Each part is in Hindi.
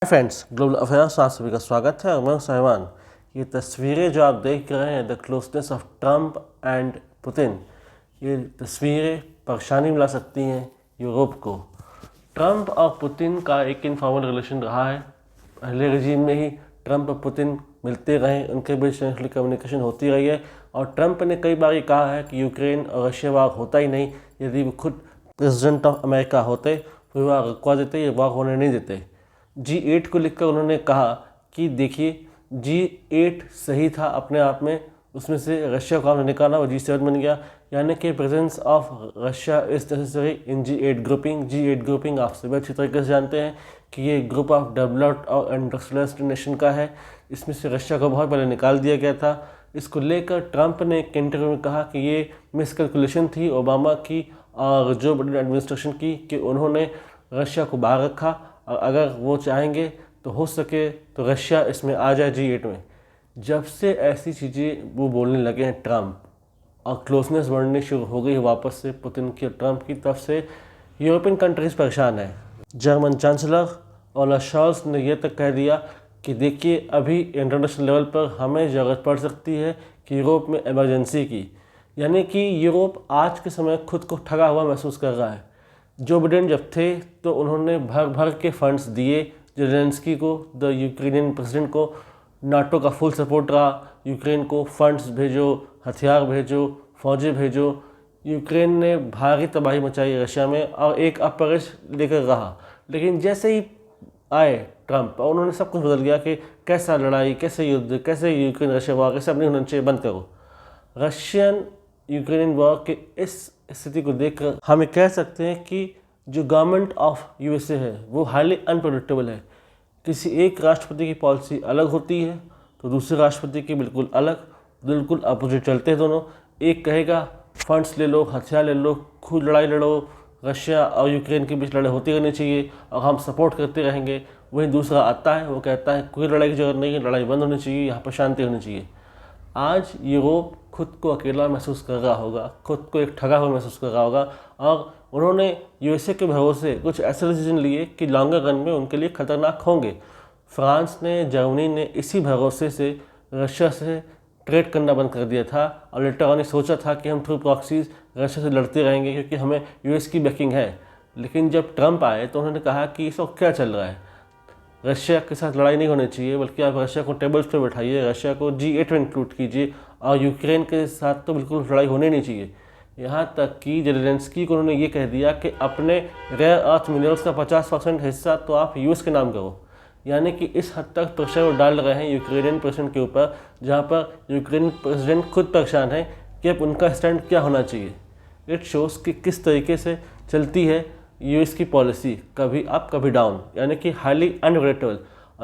फ्रेंड्स, ग्लोबल अफेयर्स में आप सभी का स्वागत है और मैं हूं सहमान। ये तस्वीरें जो आप देख रहे हैं, the closeness of Trump and Putin, ये तस्वीरें परेशानी में ला सकती हैं यूरोप को। ट्रंप और पुतिन का एक इनफॉर्मल रिलेशन रहा है। पहले रजीम में ही ट्रंप और पुतिन मिलते रहे, उनके बीच नेशनल कम्युनिकेशन होती रही है और ट्रंप ने कई बार ये कहा है कि यूक्रेन और रशिया वार होता ही नहीं। यदि वो खुद प्रेसिडेंट ऑफ अमेरिका होते तो वार रुकवा देते, ये वार होने नहीं देते। G8 को लिखकर उन्होंने कहा कि देखिए, G8 सही था अपने आप में, उसमें से रशिया को हमने निकाला और G7 बन गया। यानी कि presence of Russia is necessary in G8 grouping. G8 grouping आप सभी अच्छी तरीके से जानते हैं कि ये ग्रुप ऑफ डेवलप्ड और इंडस्ट्रियलिस्ट नेशन का है। इसमें से रशिया को बहुत पहले निकाल दिया गया था। इसको लेकर ट्रंप ने एक इंटरव्यू में कहा कि ये मिसकैलकुलेशन थी ओबामा की और जो बाइडेन एडमिनिस्ट्रेशन की, कि उन्होंने रशिया को बाहर रखा और अगर वो चाहेंगे तो हो सके तो रशिया इसमें आ जाए G8 में। जब से ऐसी चीज़ें वो बोलने लगे हैं ट्रंप और क्लोजनेस बढ़नी शुरू हो गई है वापस से पुतिन की और ट्रंप की, तब से यूरोपियन कंट्रीज परेशान है। जर्मन चांसलर ओलाफ शॉल्ज ने यह तक कह दिया कि देखिए, अभी इंटरनेशनल लेवल पर हमें ज़रूरत पड़ सकती है कि यूरोप में इमरजेंसी की। यानी कि यूरोप आज के समय खुद को ठगा हुआ महसूस कर रहा है। जो बाइडेन जब थे तो उन्होंने भर भर के फंड्स दिए जेलेंस्की को, द यूक्रेनियन प्रेसिडेंट को। नाटो का फुल सपोर्ट रहा, यूक्रेन को फंड्स भेजो, हथियार भेजो, फौजें भेजो। यूक्रेन ने भारी तबाही मचाई रशिया में और एक अपरिश लेकर रहा। लेकिन जैसे ही आए ट्रंप और उन्होंने सब कुछ बदल गया कि कैसा लड़ाई, कैसे युद्ध, कैसे यूक्रेन रशिया वार, कैसे अपनी होना चाहिए, बंद करो। रशियन यूक्रेनियन वॉर के इस स्थिति को देखकर हम ये कह सकते हैं कि जो गवर्नमेंट ऑफ यूएसए है वो हाईली अनप्रेडिक्टेबल है। किसी एक राष्ट्रपति की पॉलिसी अलग होती है तो दूसरे राष्ट्रपति की बिल्कुल अलग, बिल्कुल अपोजिट चलते हैं दोनों। एक कहेगा फंड्स ले लो, हथियार ले लो, खुद लड़ाई लड़ो, रशिया और यूक्रेन के बीच लड़ाई होती रहनी चाहिए और हम सपोर्ट करते रहेंगे। वहीं दूसरा आता है, वो कहता है कोई लड़ाई की जरूरत नहीं है, लड़ाई बंद होनी चाहिए, यहाँ पर शांति होनी चाहिए। आज यूरोप खुद को अकेला महसूस कर रहा होगा, खुद को एक ठगा हुआ महसूस कर रहा होगा और उन्होंने यूएसए के भरोसे कुछ ऐसे डिसीजन लिए कि लॉन्गर रन में उनके लिए खतरनाक होंगे। फ्रांस ने, जर्मनी ने इसी भरोसे से रशिया से ट्रेड करना बंद कर दिया था और लेटर ऑन सोचा था कि हम थ्रू प्रॉक्सीज रशिया से लड़ते रहेंगे क्योंकि हमें यूएस की बैकिंग है। लेकिन जब ट्रंप आए तो उन्होंने कहा कि इस वक्त क्या चल रहा है, रशिया के साथ लड़ाई नहीं होनी चाहिए, बल्कि आप रशिया को टेबल्स पे बैठाइए, रशिया को G8 में इंक्लूड कीजिए और यूक्रेन के साथ तो बिल्कुल लड़ाई होनी नहीं चाहिए। यहाँ तक कि जेलेंस्की को उन्होंने ये कह दिया कि अपने रेयर अर्थ मिनरल्स का 50% हिस्सा तो आप यूएस के नाम करो। यानी कि इस हद तक प्रेशर वो डाल रहे हैं यूक्रेनियन प्रेसिडेंट के ऊपर, जहाँ पर यूक्रेनियन प्रेसिडेंट खुद परेशान है कि अब उनका स्टैंड क्या होना चाहिए। इट शोज़ कि किस तरीके से चलती है यूएस की पॉलिसी, कभी अप कभी डाउन, यानी कि हाईली अनप्रेडिक्टेबल।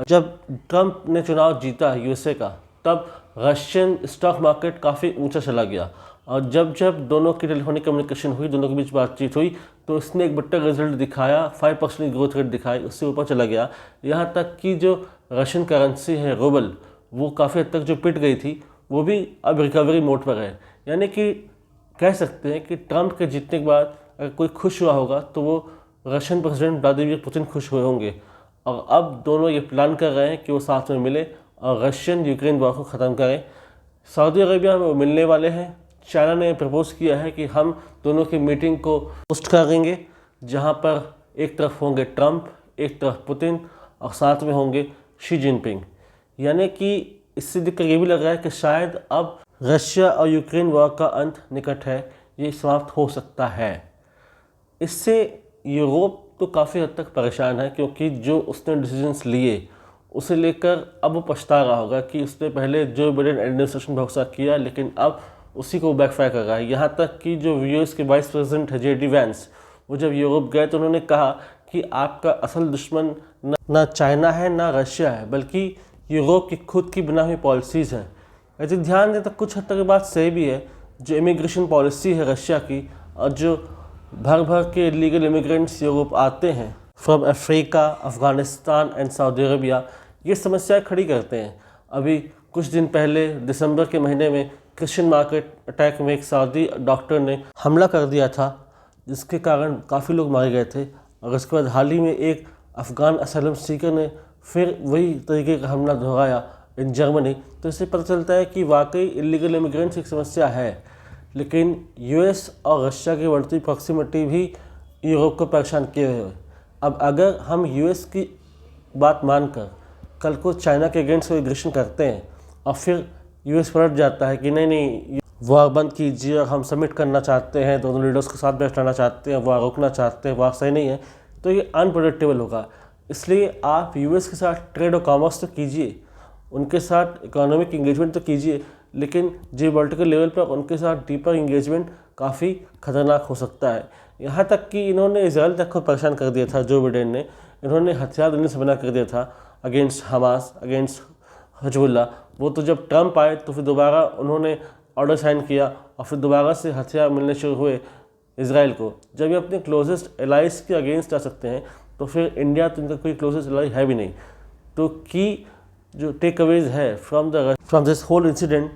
जब ट्रंप ने चुनाव जीता यूएसए का, तब रशियन स्टॉक मार्केट काफ़ी ऊंचा चला गया और जब जब दोनों की टेलीफोनिक कम्युनिकेशन हुई, दोनों के बीच बातचीत हुई, तो उसने एक बट्टा रिजल्ट दिखाया, 5% ग्रोथ रेट दिखाई, उससे ऊपर चला गया। यहाँ तक कि जो रशियन करेंसी है रूबल, वो काफ़ी हद तक जो पिट गई थी, वो भी अब रिकवरी मोड पर है। यानी कि कह सकते हैं कि ट्रंप के जीतने के बाद अगर कोई खुश हुआ होगा तो वो रशियन प्रेसिडेंट व्लादिमीर पुतिन खुश हुए होंगे और अब दोनों ये प्लान कर रहे हैं कि वो साथ में मिले और रशियन यूक्रेन वॉर को ख़त्म करें। सऊदी अरेबिया में वो मिलने वाले हैं। चाइना ने प्रपोज़ किया है कि हम दोनों की मीटिंग को होस्ट करेंगे, जहां पर एक तरफ होंगे ट्रंप, एक तरफ पुतिन और साथ में होंगे शी जिनपिंग। यानी कि इससे देखकर ये भी लग रहा है कि शायद अब रशिया और यूक्रेन वॉर का अंत निकट है, ये समाप्त हो सकता है। इससे यूरोप तो काफ़ी हद तक परेशान है क्योंकि जो उसने डिसीजंस लिए उसे लेकर अब वो पछता रहा होगा कि उसने पहले जो बाइडेन एडमिनिस्ट्रेशन भरोसा किया, लेकिन अब उसी को बैकफायर कर रहा है। यहाँ तक कि जो यूएस के वाइस प्रेसिडेंट है JD वैंस, वो जब यूरोप गए तो उन्होंने कहा कि आपका असल दुश्मन ना चाइना है ना रशिया है, बल्कि यूरोप की खुद की बना हुई पॉलिसीज़ हैं। यदि ध्यान दें तो कुछ हद तक बात सही भी है। जो इमिग्रेशन पॉलिसी है रशिया की और जो भर भर के इलीगल इमिग्रेंट्स यूरोप आते हैं from Africa, Afghanistan and Saudi Arabia, ये समस्याएं खड़ी करते हैं। अभी कुछ दिन पहले दिसंबर के महीने में क्रिश्चियन मार्केट अटैक में एक सऊदी डॉक्टर ने हमला कर दिया था, जिसके कारण काफ़ी लोग मारे गए थे। और उसके बाद हाल ही में एक अफ़गान असलम सीकर ने फिर वही तरीके का हमला दोहराया इन जर्मनी, तो इससे पता चलता है कि वाकई इलीगल इमिग्रेंट्स एक समस्या है। लेकिन यूएस और रशिया की बढ़ती प्रॉक्सिमिटी भी यूरोप को परेशान किए हुए। अब अगर हम यूएस की बात मानकर कल को चाइना के अगेंस्ट कोई एग्रेशन करते हैं और फिर यूएस पलट जाता है कि नहीं वार बंद कीजिए और हम सबमिट करना चाहते हैं, दोनों लीडर्स के साथ बैठना चाहते हैं, वार रोकना चाहते हैं, वार सही नहीं है, तो ये अनप्रेडिक्टेबल होगा। इसलिए आप यूएस के साथ ट्रेड और कॉमर्स तो कीजिए, उनके साथ इकोनॉमिक इंगेजमेंट तो कीजिए, लेकिन जियोपॉलिटिकल लेवल पर उनके साथ डीपर इंगेजमेंट काफ़ी खतरनाक हो सकता है। यहाँ तक कि इन्होंने इजराइल तक को परेशान कर दिया था, जो बिडेन ने, इन्होंने हथियार देने से मना कर दिया था अगेंस्ट हमास, अगेंस्ट हिजबुल्लाह। वो तो जब ट्रम्प आए तो फिर दोबारा उन्होंने ऑर्डर साइन किया और फिर दोबारा से हथियार मिलने शुरू हुए इजराइल को। जब ये अपने क्लोजेस्ट एलाइज के अगेंस्ट जा सकते हैं तो फिर इंडिया तो इनका कोई क्लोजेस्ट एलाई है भी नहीं। तो की जो टेक अवेज है फ्रॉम दिस होल इंसिडेंट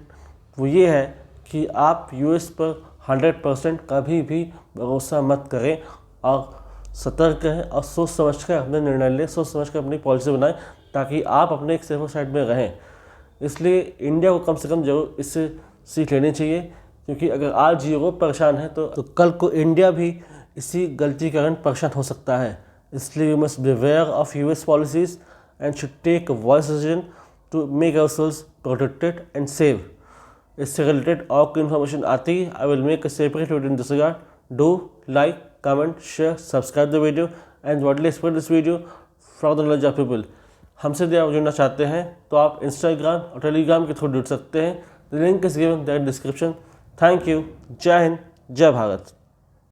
वो ये है कि आप यूएस पर 100% कभी भी भरोसा मत करें और सतर्क रहें और सोच समझ कर अपने निर्णय लें, सोच समझ कर अपनी पॉलिसी बनाएं, ताकि आप अपने एक सेफर साइड में रहें। इसलिए इंडिया को कम से कम जरूर इससे सीख लेनी चाहिए, क्योंकि अगर आज यूरोप परेशान है तो कल को इंडिया भी इसी गलती के कारण परेशान हो सकता है। इसलिए we must be aware of US policies and should take a voice decision to make ourselves protected and save. इससे रिलेटेड और कोई इन्फॉर्मेशन आती है, I will make a separate video in this regard. Do like, comment, share, subscribe the video and widely spread this video for the knowledge of people. हमसे यदि आप जुड़ना चाहते हैं तो आप इंस्टाग्राम और टेलीग्राम के थ्रू जुड़ सकते हैं। The link is given that description. Thank you. जय हिंद, जय भारत।